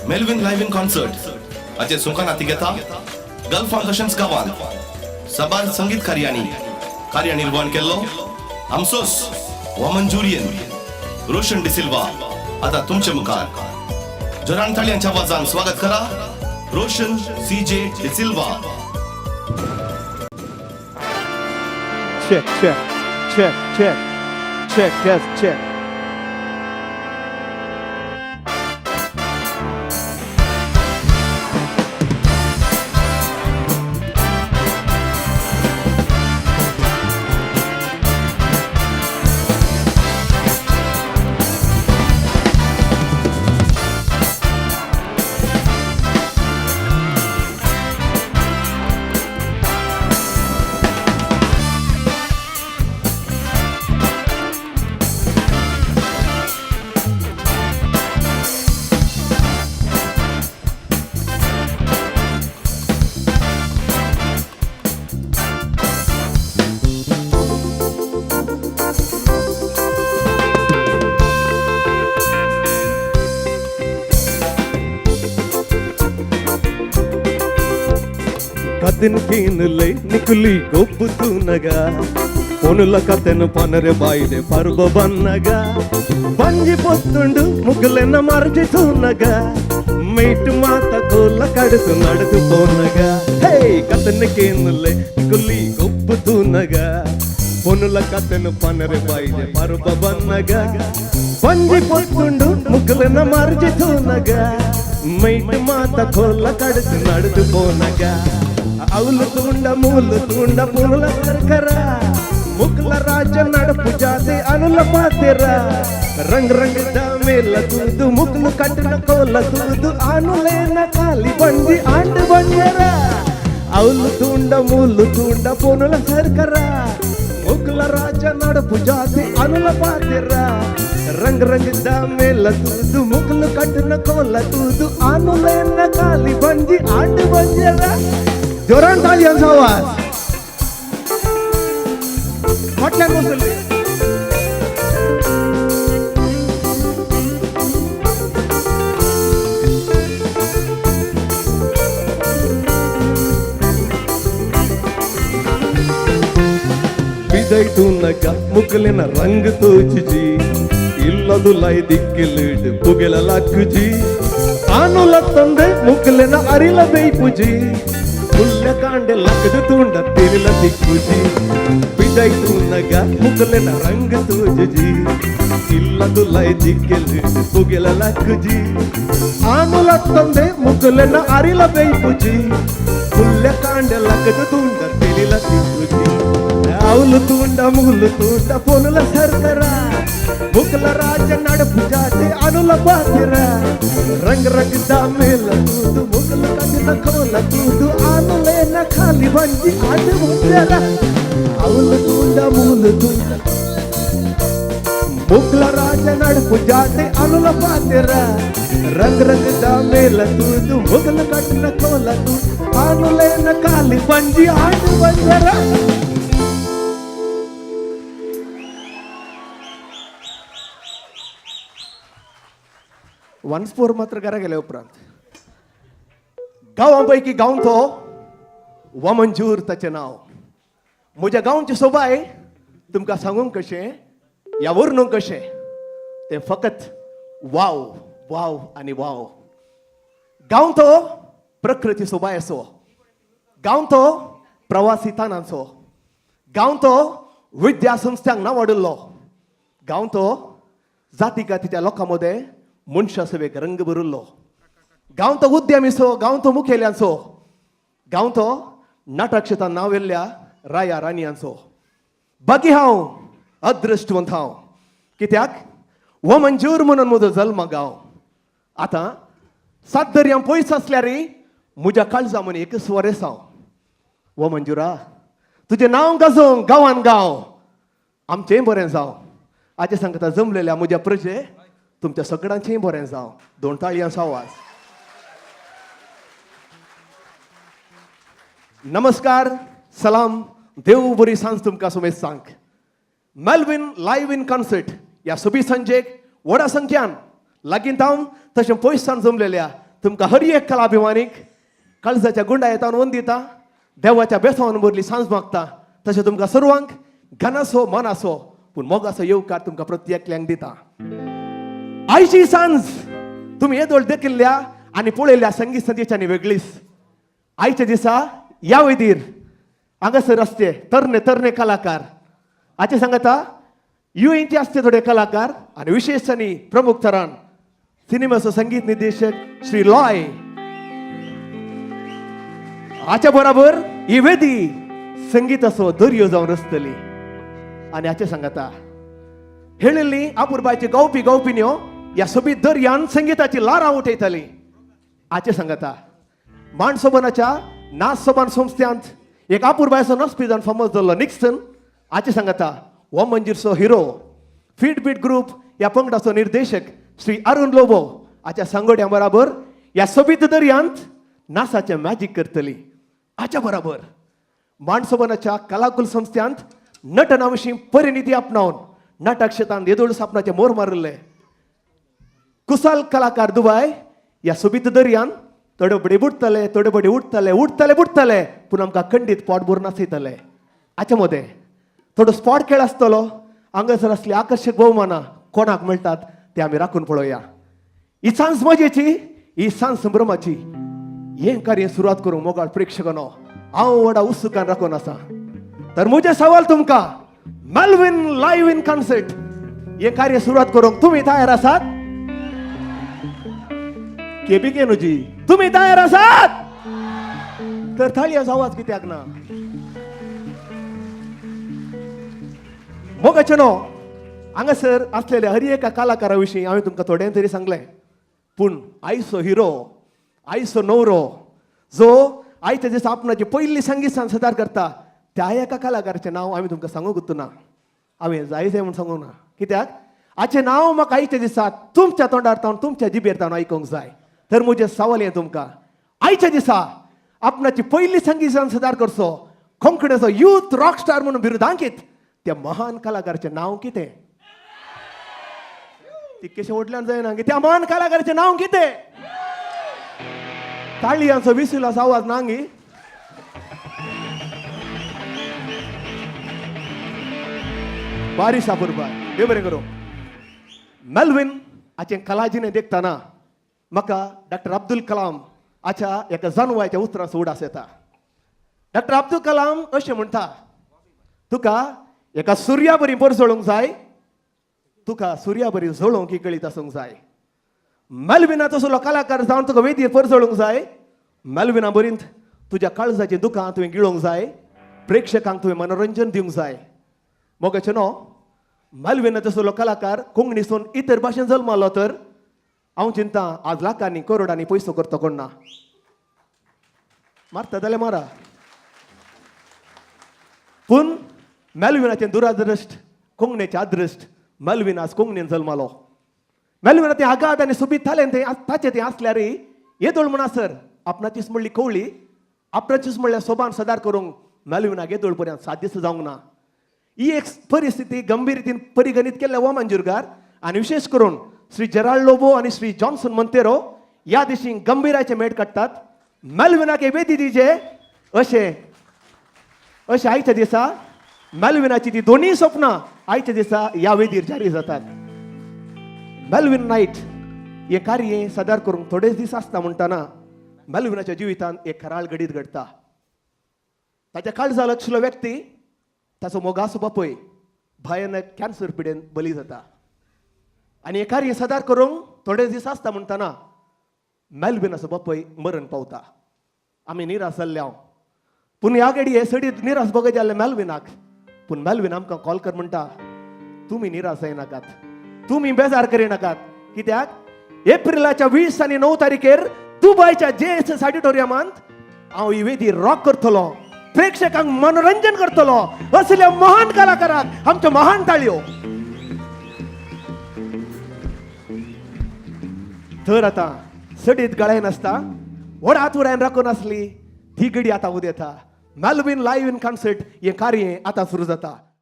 Melvin live in concert हाचे सुखान हाती घेता गल्फ फाउंडेशन्स गांवान सबार संगीतकारी कार्य निर्वहन केल्लो आमचोच वमन जुरियन रोशन डिसिल्वा आता तुमचे मुखार जोरान ताळयांच्या आवाजान स्वागत करा रोशन सीजे de Silva. Check, check, check, check, check, test, check. కథిన్కీనులై నికులి గొబ్బుతున్నగా పొనుల కథను పనరె బాయిలే పరుబ బన్నగా పంజిపోతుండు ముగ్గులెన్న మరచితున్నగా మేటు మాత కోళ్ళ కడుతు నడుతుపోనగా హే కథిన్కీనులై నికులి గొబ్బుతున్నగా పొనుల కథను పనరె బాయిలే పరుబ బన్నగా పంజిపోతుండు ముగ్గులెన్న మరచితున్నగా మేటు మాత కోళ్ళ కడుతు నడుతుపోనగా అవులు తుండ మూలు తుండ పునుల కరకరా ముకుల రాజ నడుపు జాతి అనుల పాతిరా రంగ్ రంగ్ దామేల తూదు ముకులు కట్టిన కోల తూదు ఆనులేన కాలి బండి ఆండు బంజరా అవులు తుండ మూలు తుండ పునుల కరకరా ముకుల రాజ నడుపు జాతి అనుల పాతిరా రంగ్ రంగ్ దామేల తూదు ముకులు కట్టిన కోల తూదు ఆనులేన కాలి బండి ఆండు బంజరా. जोरान ताळ्यांचा आवाज मोठ्यान बसले. ಬಿದೈತುನಗ ಮುಗಲಿನ ರಂಗ ತೋಚಿಜಿ ಇಲ್ಲದು ಲೈ ದಿಕ್ಕಿಲಿಡ್ ಪುಗೆಲ ಲಕ್ಕುಜಿ ಆನುಲ ತಂದೆ ಮುಗಲಿನ ಅರಿಲ ಬೈಪುಜಿ ಮುಲ್ಲ ಕಾಂಡೆ ಲಕ್ಕದು ತುಂಡ ತಿರಿಲ ದಿಕ್ಕುಜಿ ಬಿದೈತುನಗ ಮುಗಲಿನ ರಂಗ ತೋಚಿಜಿ ಇಲ್ಲದು ಲೈ ದಿಕ್ಕಿಲಿಡ್ ಪುಗೆಲ ಲಕ್ಕುಜಿ ಆನುಲ ತಂದೆ ಮುಗಲಿನ ಅರಿಲ ಬೈಪುಜಿ ಮುಲ್ಲ ಕಾಂಡೆ ಲಕ್ಕದು ತುಂಡ ತಿರಿಲ ದಿಕ್ಕುಜಿ అవులు తుండ ములు తుండ పొనుల సర్కరా ముకుల రాజ నడుపు జాతి అనుల పాతిరా రంగ్ రంగ్ దామేల తూదు ముకులు కట్టిన కోల తూదు ఆనులేన ఖాళీ బండి ఆడు ముందరా అవులు తుండ ములు తుండ ముకుల రాజ నడుపు జాతి అనుల పాతిరా రంగ్ రంగ్ దామేల తూదు ముకులు కట్టిన కోల తూదు ఆనులేన ఖాళీ బండి ఆడు ముందరా. वन स्पोर मात्र घरा गेल्या उपरांत गांवांपैकी गांव तो वमंजूर ताचें नांव. म्हज्या गांवची सोबाय तुमकां सांगूंक कशें ह्या वर्णूंक कशें तें फकत वाव वाव आनी वाव. गांव तो प्रकृती सोबाय असो, गांव तो प्रवासी तानांचो, गांव तो विद्या संस्थांक नांव वाडिल्लो, गांव तो जाती कातीच्या लोकां मदें मनशा सेवेक रंग भरिल्लो, गांव तो उद्यमीचो, गांव तो मुखेल्यांचो, गांव तो नाटक क्षेत्रांत नांविल्ल्या राया राणयांचो. बाकी हांव अदृश्टवंत हांव कित्याक हो मंजूर म्हणून म्हजो जल्म गांव. आतां सात दर्या पयस आसल्यारय म्हज्या काळजा म्हूण एक स्वरेस हांव. हो मंजुरा तुजें नांव गाजोवंक गांवान गांव आमचेंय बरें जावं. आजे सांगता जमलेल्या म्हज्या प्रजे तुमच्या सगळ्यांचेंय बरें जावं. दोन ताळयांचो आवाज. नमस्कार, सलाम, देव बरी सांज तुमकां सुमेज सांग. मेलविन लायव्ह इन कॉन्सर्ट ह्या सोबी संजेक व्हडा संख्यान लागीं थावन तशें पयस सावन जमलेल्या तुमकां हर एक कलाभिमानीक काळजाच्या गुंडायेतान वंदिता देवाच्या बेसावन बरली सांज मागता तशें तुमकां सर्वांक घन आसो मन आसो पूण मोगाचो येवकार तुमकां प्रत्येकल्यांक दिता. आयची सांज तुम्ही येदोळ देखिल्ल्या आनी पळयल्ल्या संगीत संदेशांनी वेगळीच. आयच्या दिसा या वेदीर हांगासर आसचे तरणे तरणे कलाकार हाचे सांगता युएनचे आसचे थोडे कलाकार आनी विशेषांनी प्रमुख तरान सिनेमाचो संगीत निर्देशक श्री लॉय हाच्या बरोबर ही वेदी संगीताचो दर्यो जावन रचतली. आनी हाचे सांगता हेळिल्ली आपुरबायची गावपी गावपिन्यो या सोबीत दर्यान संगीताची लारां उठयतली. हाचे सांगता माणसोबनाच्या नाच सोबान संस्थांत एक आपुरबायचो नसपी जावन फामोज जाल्लो निक्सन हाचे सांगता हो मंजीरचो हिरो फीडबीट ग्रुप या पंगडाचो निर्देशक श्री अरुण लोबो हाच्या सांगोड्या बरोबर या सोबीत दर्यांत नाचाचे मॅजिक करतली. हाच्या बरोबर माणसोबनाच्या कलाकुल संस्थांत नटना विशीं परिणिती आपणावन नाटक क्षेत्रांत येदोळ सापनाचे मोर मारिल्ले कुसाल कलाकार दुबाय या सोबीत दर्यान थोडे बडे बुडतले थोडे बडे उठतले उठतले बुडतले पूण आमकां खंडीत पोट भरून नाचयतले. हाच्या मदें थोडो स्पॉट खेळ आसतलो. हांगासर असली आकर्षक भोवमानां कोणाक मेळटात ते आमी राखून पळोवया. ही सांज मजेची ही सांज संभ्रमाची हें कार्य सुरवात करूंक मोगाळ प्रेक्षकांनो हांव व्हडा उत्सुकान राखून आसा. तर म्हजे सवाल तुमकां मेल्विन लायव्ह इन कॉन्सर्ट हे कार्य सुरवात करूंक तुमी तयार आसात? केबीके न्हूजी तुमी तयार आसात? तर थाळयांचो आवाज कित्याक ना? मोगाचेनो हांगासर आसलेल्या हर एका कलाकारा विशीं हांवें तुमकां थोडें तरी सांगलें पूण आयचो हिरो आयचो नवरो जो आयच्या दिसा आपणाची पयली संगीत सांज सादर करता त्या एका कलाकाराचें नांव हांवें तुमकां सांगूंक ना. हांवें जाय म्हूण सांगूंक ना कित्याक हाचें नांव म्हाका आयच्या दिसा तुमच्या तोंडार तावन तुमच्या जिबेर तावन आयकूंक जाय. तर म्हजें सवाल हें तुमकां आयच्या दिसा आपणाची पयली संगीत सांज सादर करचो कोंकणीचो यूथ रॉक स्टार म्हणून बिरुदांकीत त्या महान कलाकाराचें नांव कितें? ती कशें ओटल्यान जायना त्या महान कलाकाराचें नांव कितें? ताळयांचो विसिलाचो आवाज नांगी. बारीश आपुरबाय देव बरें करूं. मेल्विन हाचें कलाजिणें देखताना म्हाका डॉक्टर अब्दुल कलाम हाच्या एका जानवाच्या उतराचो उडास येता. डॉक्टर अब्दुल कलाम अशें म्हणटा तुका एका सुर्या बरी परजळूंक जाय तुका सुर्या बरी जळोवंक ही कळीत आसूंक जाय. मेल्विनाचो असलो कलाकार जावन तुका वेदीर परजळूंक जाय. मेल्विना बरींत तुज्या काळजाचीं दुखां तुवें गिळोवंक जाय. प्रेक्षकांक तुवें मनोरंजन दिवंक जाय. मोगाचेनो मेल्विनाचो असलो कलाकार कोंकणीसून इतर भाशेन जल्मालो तर हांव चिंता आज लाखांनी करोडांनी पयसो करतो कोण ना. मारता जाल्यार मारा पूण मेल्विनाचें दुरादृश्ट कोंकणीचें अदृश्ट मेल्विन आज कोंकणीन जल्मालो. मेल्विना तें आगाद आनी सोबीत थालें तें ताचें तें आसल्यारय येदोळ म्हण आसर आपणाचीच म्हणली कवळी आपणाचीच म्हणल्यार सोबान सदार करूंक मेल्विनाक येदोळ पर्यंत साध्य जावंक ना. ही एक परिस्थिती गंभीर रितीन परिगणीत केल्ल्या हो मंजूरकार आनी विशेष करून श्री जेराल्ड लोबो आनी श्री जॉन्सन मोंतेरो ह्या दिशी गंभीराचे मेळ काडटात. मेल्विनाक हे वेदी दिजे अशें आयच्या दिसा मेल्विनाची ती दोनूय स्वप्नां आयच्या दिसा ह्या वेदीर जारी जातात. मेल्विन नायट हे कार्य सादर करूंक थोडेच दीस आसता म्हणटना मेल्विनाच्या जिवितांत एक खराळ घडीत घडटा. ताच्या काळजाल आशिल्लो व्यक्ती ताचो मोगाचो बापूय भयानक कॅन्सर पिडेन बली जाता आनी हे कार्य सादर करूंक थोडेच दीस आसता म्हणटना मेल्विनाचो बापूय मरण पावता. आमी निराश जाल्ले हांव पूण ह्या घडये सडीत निराश बगत जाल्ले मेल्विनाक पूण मेल्विन आमकां कॉल कर म्हणटा तुमी निराश जायनाकात तुमी बेजार करिनाकात कित्याक एप्रिलाच्या 20 आनी 9 तारखेर दुबयच्या JSS ऑडिटोरियमांत हांव ही वेदी रॉक करतलो प्रेक्षकांक मनोरंजन करतलो. असल्या महान कलाकाराक आमच्यो महान ताळयो. तर आतां सडीत गळ्यान आसता व्हड आतुरायन राखून आसली ती घडी आतां उदेता. मेल्विन लायव्ह इन कॉन्सर्ट हें कार्य आतां सुरू जाता.